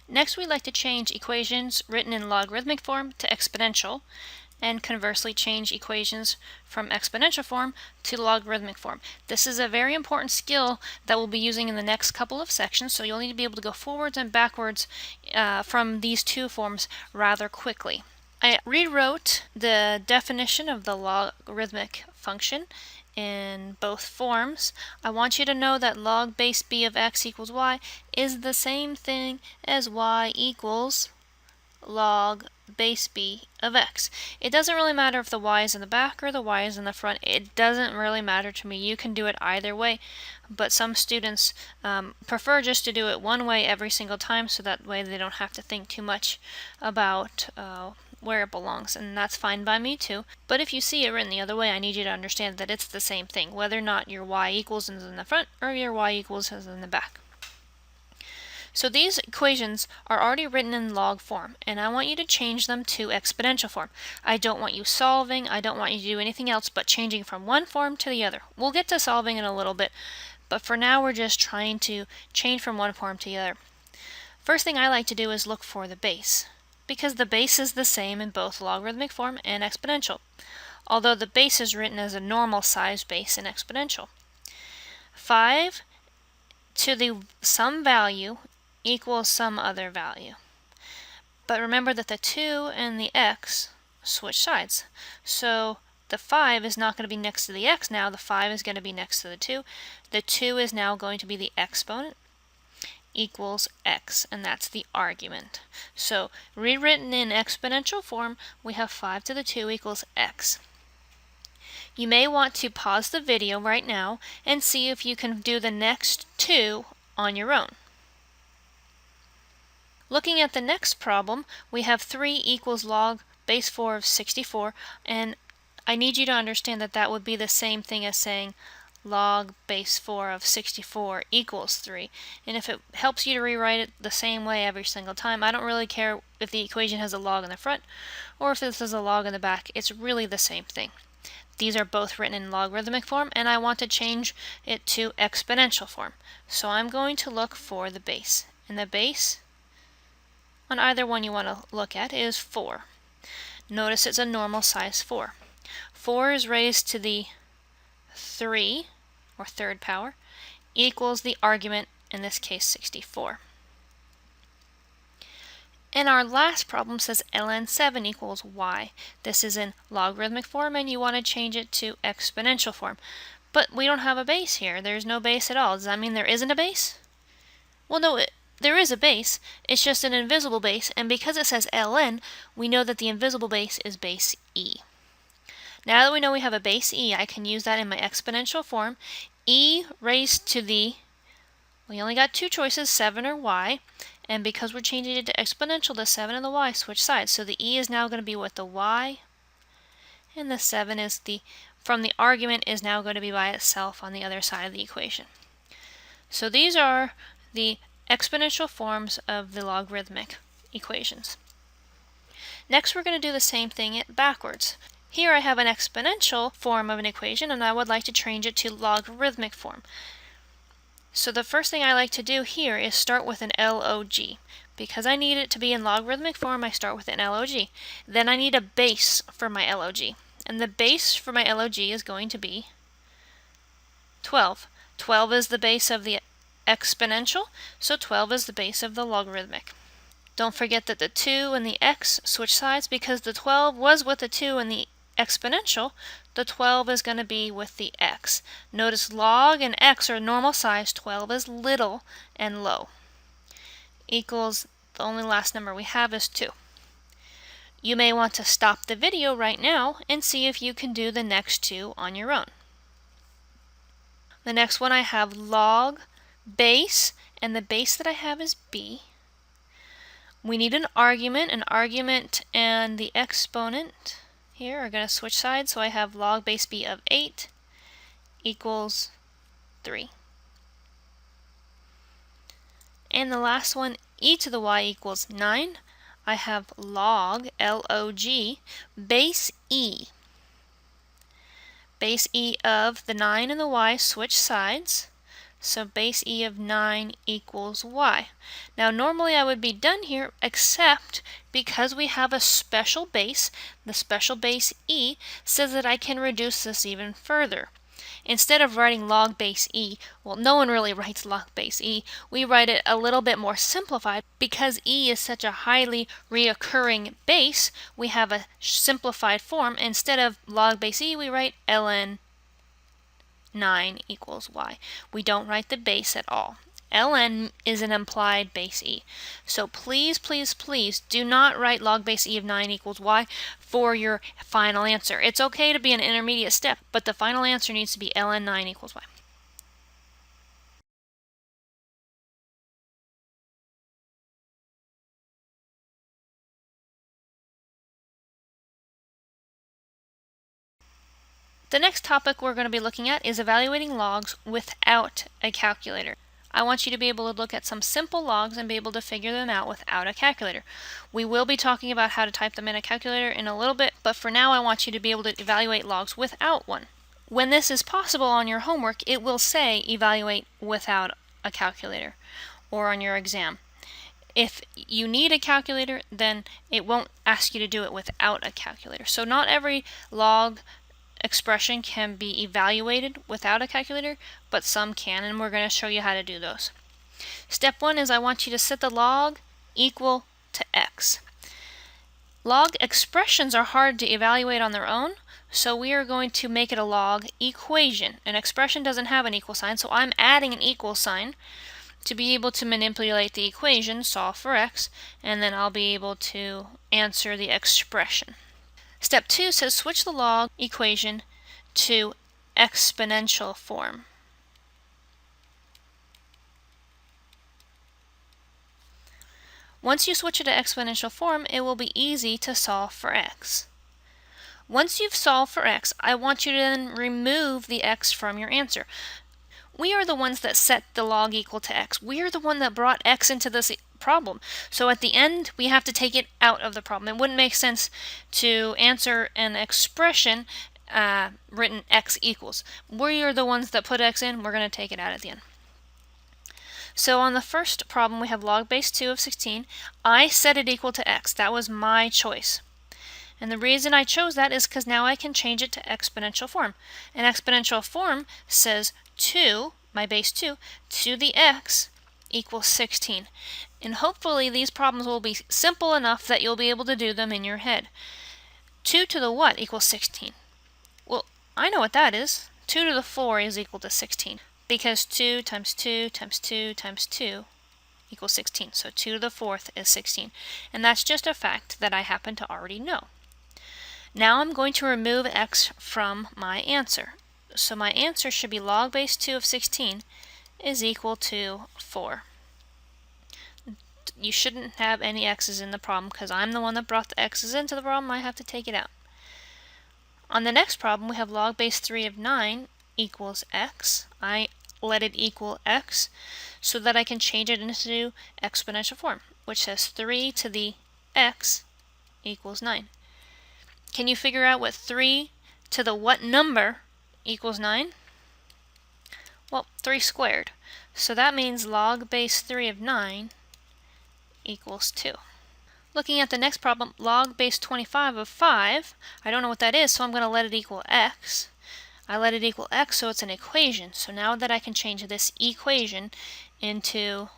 Next, we'd like to change equations written in logarithmic form to exponential, and conversely change equations from exponential form to logarithmic form. This is a very important skill that we'll be using in the next couple of sections, so you'll need to be able to go forwards and backwards from these two forms rather quickly. I rewrote the definition of the logarithmic function in both forms. I want you to know that log base b of x equals y is the same thing as y equals log base b of x. It doesn't really matter if the y is in the back or the y is in the front. It doesn't really matter to me. You can do it either way, but some students prefer just to do it one way every single time, so that way they don't have to think too much about where it belongs, and that's fine by me too. But if you see it written the other way, I need you to understand that it's the same thing, whether or not your y equals is in the front or your y equals is in the back. So these equations are already written in log form, and I want you to change them to exponential form. I don't want you solving, I don't want you to do anything else but changing from one form to the other. We'll get to solving in a little bit, but for now we're just trying to change from one form to the other. First thing I like to do is look for the base, because the base is the same in both logarithmic form and exponential, although the base is written as a normal size base in exponential. 5 to the some value equals some other value. But remember that the 2 and the x switch sides. So the 5 is not going to be next to the x now, the 5 is going to be next to the 2. The 2 is now going to be the exponent equals x, and that's the argument. So rewritten in exponential form, we have 5 to the 2 equals x. You may want to pause the video right now and see if you can do the next two on your own. Looking at the next problem, we have 3 equals log base 4 of 64, and I need you to understand that that would be the same thing as saying log base 4 of 64 equals 3. And if it helps you to rewrite it the same way every single time, I don't really care if the equation has a log in the front or if this has a log in the back. It's really the same thing. These are both written in logarithmic form, and I want to change it to exponential form. So I'm going to look for the base. And the base on either one you want to look at is 4. Notice it's a normal size 4. 4 is raised to the 3, or third power, equals the argument, in this case 64. And our last problem says ln 7 equals y. This is in logarithmic form, and you want to change it to exponential form. But we don't have a base here. There's no base at all. Does that mean there isn't a base? Well, no, there is a base. It's just an invisible base, and because it says ln, we know that the invisible base is base e. Now that we know we have a base e, I can use that in my exponential form. E raised to the, we only got two choices, 7 or y, and because we're changing it to exponential, the 7 and the y switch sides. So the e is now going to be with the y, and the 7 is from the argument is now going to be by itself on the other side of the equation. So these are the exponential forms of the logarithmic equations. Next, we're going to do the same thing backwards. Here I have an exponential form of an equation, and I would like to change it to logarithmic form. So the first thing I like to do here is start with an log. Because I need it to be in logarithmic form, I start with an log. Then I need a base for my log. And the base for my log is going to be 12. 12 is the base of the exponential, so 12 is the base of the logarithmic. Don't forget that the 2 and the x switch sides, because the 12 was with the 2 and the exponential, the 12 is going to be with the x. Notice log and x are normal size, 12 is little and low. Equals, the only last number we have is 2. You may want to stop the video right now and see if you can do the next two on your own. The next one I have log base, and the base that I have is b. We need an argument and the exponent here are going to switch sides, so I have log base b of 8 equals 3. And the last one, e to the y equals 9. I have log, L-O-G, base e. Base e of the 9 and the y switch sides, So base e of 9 equals y. Now normally I would be done here, except because we have a special base, the special base e says that I can reduce this even further. Instead of writing log base e, well, no one really writes log base e, we write it a little bit more simplified. Because e is such a highly reoccurring base, we have a simplified form. Instead of log base e, we write ln 9 equals y. We don't write the base at all. ln is an implied base e. So please, please, please do not write log base e of 9 equals y for your final answer. It's okay to be an intermediate step, but the final answer needs to be ln 9 equals y. The next topic we're going to be looking at is evaluating logs without a calculator. I want you to be able to look at some simple logs and be able to figure them out without a calculator. We will be talking about how to type them in a calculator in a little bit, but for now I want you to be able to evaluate logs without one. When this is possible on your homework, it will say evaluate without a calculator, or on your exam. If you need a calculator, then it won't ask you to do it without a calculator. So not every log expression can be evaluated without a calculator, but some can, and we're going to show you how to do those. Step 1 is I want you to set the log equal to x. Log expressions are hard to evaluate on their own, so we are going to make it a log equation. An expression doesn't have an equal sign, so I'm adding an equal sign to be able to manipulate the equation, solve for x, and then I'll be able to answer the expression. Step 2 says switch the log equation to exponential form. Once you switch it to exponential form, it will be easy to solve for x. Once you've solved for x, I want you to then remove the x from your answer. We are the ones that set the log equal to x. We are the one that brought x into this problem. So at the end, we have to take it out of the problem. It wouldn't make sense to answer an expression written x equals. We are the ones that put x in. We're going to take it out at the end. So on the first problem, we have log base 2 of 16. I set it equal to x. That was my choice. And the reason I chose that is because now I can change it to exponential form. And exponential form says 2, my base 2, to the x equals 16. And hopefully these problems will be simple enough that you'll be able to do them in your head. 2 to the what equals 16? Well, I know what that is. 2 to the 4 is equal to 16. Because 2 times 2 times 2 times 2 equals 16. So 2 to the 4th is 16. And that's just a fact that I happen to already know. Now I'm going to remove x from my answer. So my answer should be log base 2 of 16 is equal to 4. You shouldn't have any x's in the problem because I'm the one that brought the x's into the problem. I have to take it out. On the next problem, we have log base 3 of 9 equals x. I let it equal x so that I can change it into exponential form, which says 3 to the x equals 9. Can you figure out what 3 to the what number equals 9? Well, 3 squared. So that means log base 3 of 9 equals 2. Looking at the next problem, log base 25 of 5, I don't know what that is, so I'm going to let it equal x. I let it equal x, so it's an equation. So now that I can change this equation into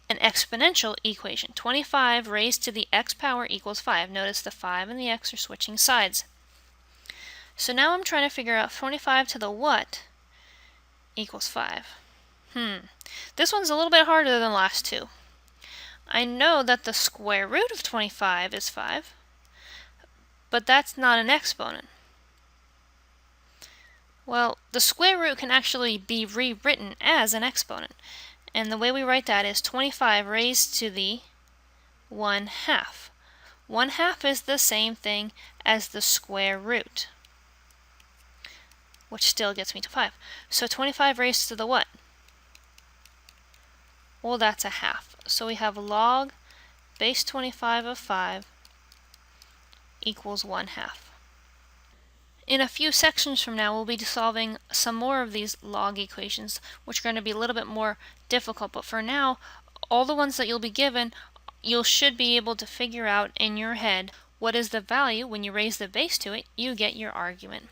an exponential equation. 25 raised to the x power equals 5. Notice the 5 and the x are switching sides. So now I'm trying to figure out 25 to the what equals 5. This one's a little bit harder than the last two. I know that the square root of 25 is 5, but that's not an exponent. Well, the square root can actually be rewritten as an exponent. And the way we write that is 25 raised to the 1/2. 1/2 is the same thing as the square root, which still gets me to 5. So 25 raised to the what? Well, that's a half. So we have log base 25 of 5 equals 1/2. In a few sections from now, we'll be solving some more of these log equations, which are going to be a little bit more difficult. But for now, all the ones that you'll be given, you should be able to figure out in your head what is the value. When you raise the base to it, you get your argument.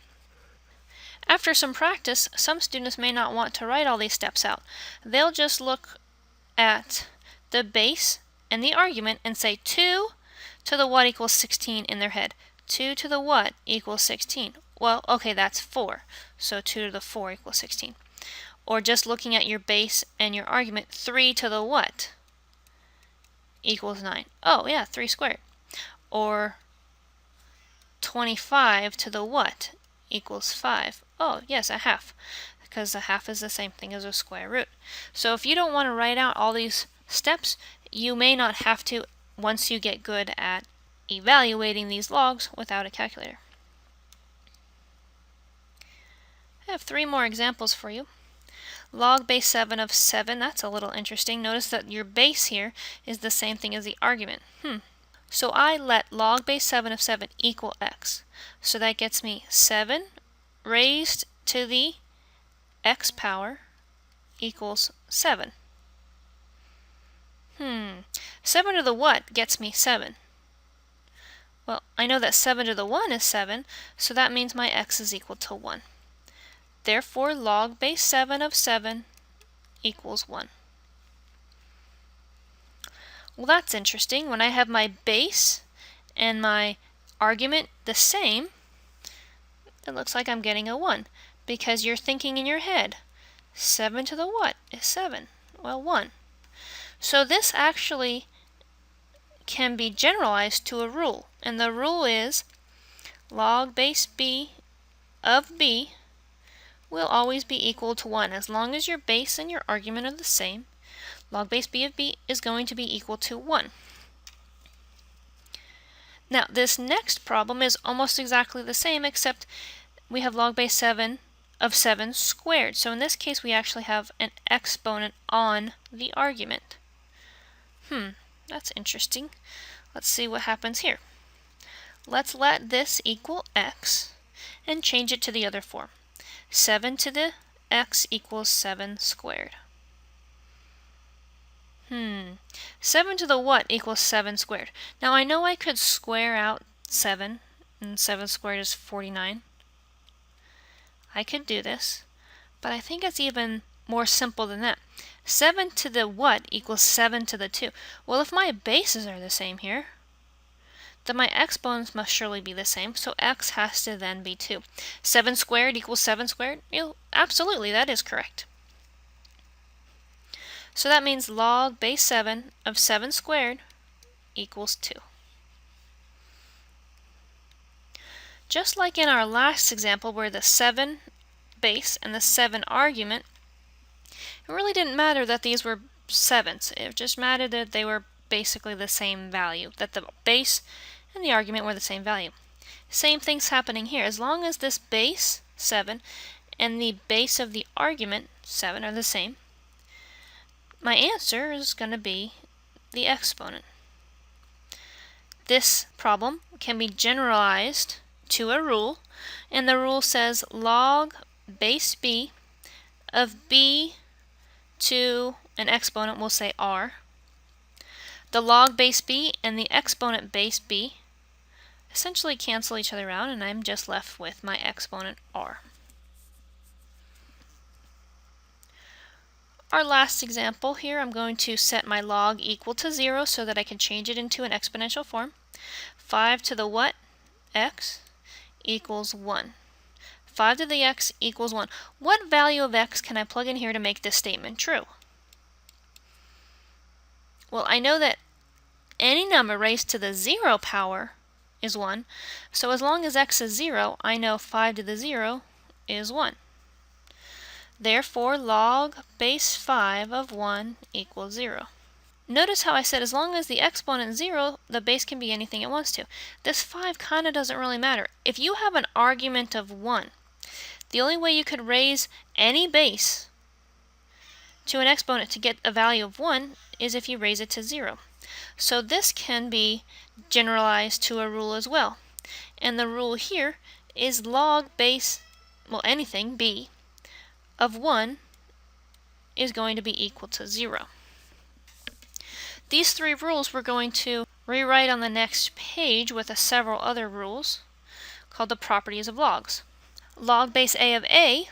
After some practice, some students may not want to write all these steps out. They'll just look at the base and the argument and say 2 to the what equals 16 in their head. 2 to the what equals 16. Well, okay, that's 4. So 2 to the 4 equals 16. Or just looking at your base and your argument, 3 to the what equals 9. Oh, yeah, 3 squared. Or 25 to the what equals 5. Oh, yes, a half, because a half is the same thing as a square root. So if you don't want to write out all these steps, you may not have to once you get good at evaluating these logs without a calculator. I have 3 more examples for you. Log base 7 of 7, that's a little interesting. Notice that your base here is the same thing as the argument. So I let log base 7 of 7 equal x. So that gets me 7 raised to the x power equals 7. 7 to the what gets me 7? Well, I know that 7 to the 1 is 7, so that means my x is equal to 1. Therefore, log base 7 of 7 equals 1. Well, that's interesting. When I have my base and my argument the same, it looks like I'm getting a 1, because you're thinking in your head, 7 to the what is 7? Well, 1. So this actually can be generalized to a rule, and the rule is log base b of b will always be equal to 1. As long as your base and your argument are the same, log base b of b is going to be equal to 1. Now, this next problem is almost exactly the same, except we have log base 7 of 7 squared. So in this case, we actually have an exponent on the argument. That's interesting. Let's see what happens here. Let's let this equal x and change it to the other form. 7 to the x equals 7 squared. 7 to the what equals 7 squared? Now I know I could square out 7, and 7 squared is 49. I could do this, but I think it's even more simple than that. 7 to the what equals 7 to the 2? Well, if my bases are the same here, then my exponents must surely be the same, so x has to then be 2. 7 squared equals 7 squared? Absolutely, that is correct. So that means log base 7 of 7 squared equals 2. Just like in our last example where the 7 base and the 7 argument, it really didn't matter that these were 7s. It just mattered that they were basically the same value, that the base and the argument were the same value. Same thing's happening here. As long as this base, 7, and the base of the argument, 7, are the same, my answer is going to be the exponent. This problem can be generalized to a rule, and the rule says log base b of b to an exponent, we'll say r. The log base b and the exponent base b essentially cancel each other out, and I'm just left with my exponent r. Our last example here, I'm going to set my log equal to 0 so that I can change it into an exponential form. 5 to the what? X equals 1. 5 to the x equals 1. What value of x can I plug in here to make this statement true? Well, I know that any number raised to the 0 power is 1. So as long as x is 0, I know 5 to the 0 is 1. Therefore, log base 5 of 1 equals 0. Notice how I said as long as the exponent is 0, the base can be anything it wants to. This 5 kind of doesn't really matter. If you have an argument of 1, the only way you could raise any base to an exponent to get a value of 1 is if you raise it to 0. So this can be generalized to a rule as well. And the rule here is log base, well, anything, b, of 1 is going to be equal to 0. These three rules we're going to rewrite on the next page with several other rules called the properties of logs. Log base a of a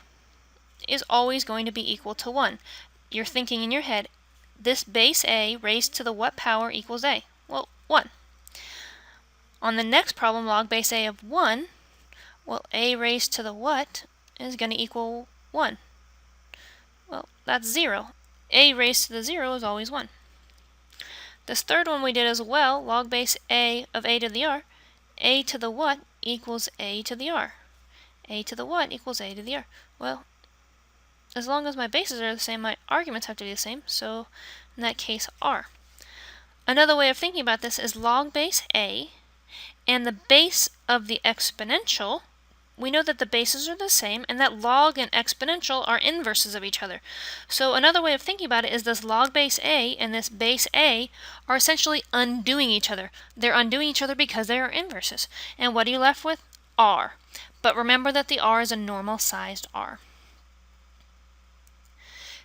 is always going to be equal to 1. You're thinking in your head, this base a raised to the what power equals a? Well, 1. On the next problem, log base a of 1, well, a raised to the what is going to equal 1? Well, that's 0. A raised to the 0 is always 1. This third one we did as well, log base a of a to the r, a to the what equals a to the r. A to the what equals a to the r. Well, as long as my bases are the same, my arguments have to be the same, so in that case, r. Another way of thinking about this is log base a and the base of the exponential. We know that the bases are the same and that log and exponential are inverses of each other. So another way of thinking about it is this log base a and this base a are essentially undoing each other. They're undoing each other because they are inverses. And what are you left with? R. But remember that the r is a normal sized r.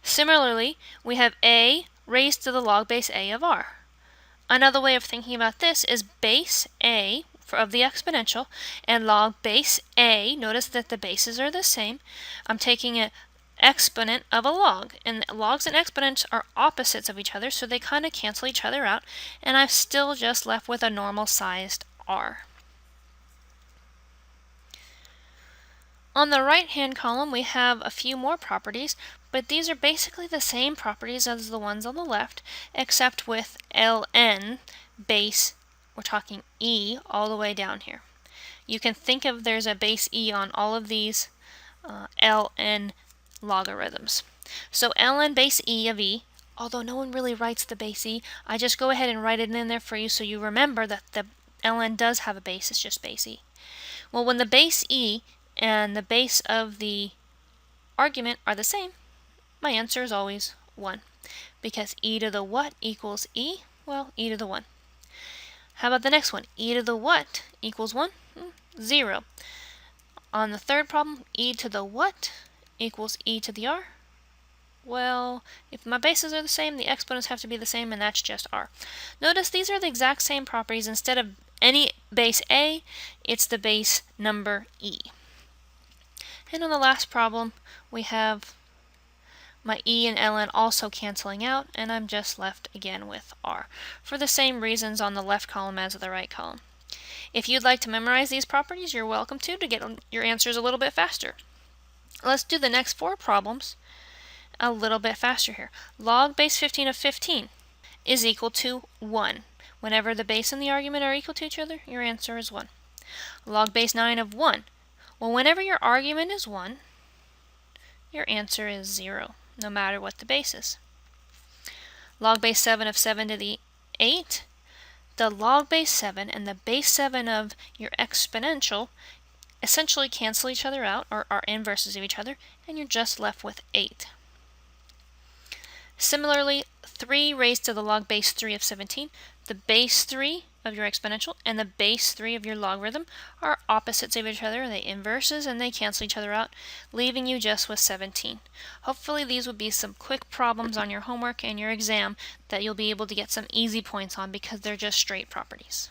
Similarly, we have a raised to the log base a of r. Another way of thinking about this is base a of the exponential and log base a. Notice that the bases are the same. I'm taking an exponent of a log, and logs and exponents are opposites of each other, so they kind of cancel each other out, and I'm still just left with a normal sized r. On the right hand column we have a few more properties, but these are basically the same properties as the ones on the left, except with ln base, we're talking e all the way down here. You can think of there's a base e on all of these ln logarithms. So ln base e of e, although no one really writes the base e, I just go ahead and write it in there for you so you remember that the ln does have a base, it's just base e. Well, when the base e and the base of the argument are the same, my answer is always 1. Because e to the what equals e? Well, e to the 1. How about the next one? E to the what equals 1? 0. On the third problem, e to the what equals e to the r? Well, if my bases are the same, the exponents have to be the same, and that's just r. Notice these are the exact same properties. Instead of any base a, it's the base number e. And on the last problem, we have my e and ln also canceling out, and I'm just left again with r, for the same reasons on the left column as the right column. If you'd like to memorize these properties, you're welcome to get your answers a little bit faster. Let's do the next 4 problems a little bit faster here. Log base 15 of 15 is equal to 1. Whenever the base and the argument are equal to each other, your answer is 1. Log base 9 of 1. Well, whenever your argument is 1, your answer is 0, no matter what the base is. Log base 7 of 7 to the 8. The log base 7 and the base 7 of your exponential essentially cancel each other out, or are inverses of each other, and you're just left with 8. Similarly, 3 raised to the log base 3 of 17. The base 3 of your exponential and the base 3 of your logarithm are opposites of each other. They inverses and they cancel each other out, leaving you just with 17. Hopefully these will be some quick problems on your homework and your exam that you'll be able to get some easy points on because they're just straight properties.